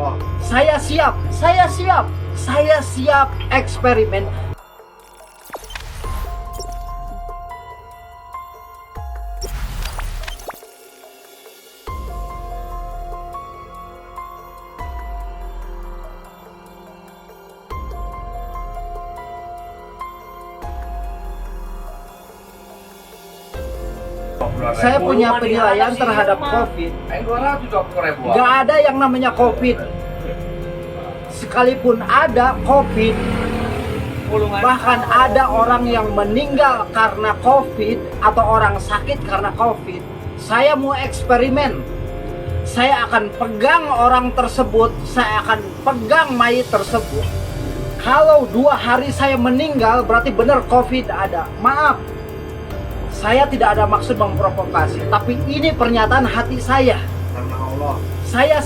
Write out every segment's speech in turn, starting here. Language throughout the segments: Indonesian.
Allah. Saya siap eksperimen. Saya punya penilaian terhadap COVID. Gak ada yang namanya COVID. Sekalipun ada COVID, bahkan ada orang yang meninggal karena COVID atau orang sakit karena COVID, saya mau eksperimen. Saya akan pegang orang tersebut, saya akan pegang mayat tersebut. Kalau 2 hari saya meninggal, berarti benar COVID ada. Maaf, saya tidak ada maksud memprovokasi, tapi ini pernyataan hati saya. Karena Allah. Saya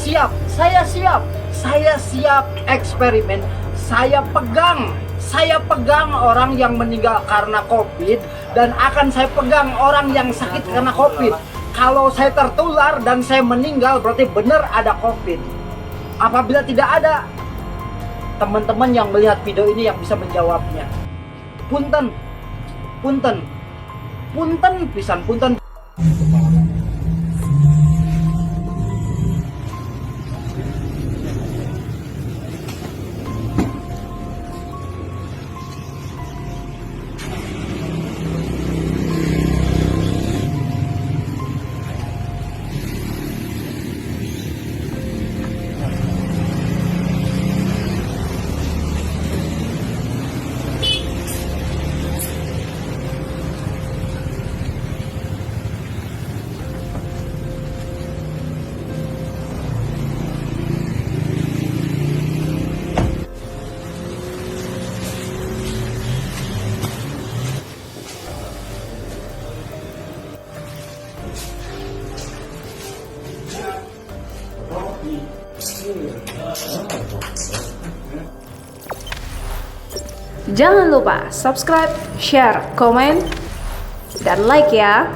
siap eksperimen. Saya pegang orang yang meninggal karena COVID, dan akan saya pegang orang yang sakit karena COVID. Kalau saya tertular dan saya meninggal, berarti benar ada COVID. Apabila tidak ada, teman-teman yang melihat video ini yang bisa menjawabnya. Punten pisan. Jangan lupa subscribe, share, komen, dan like ya.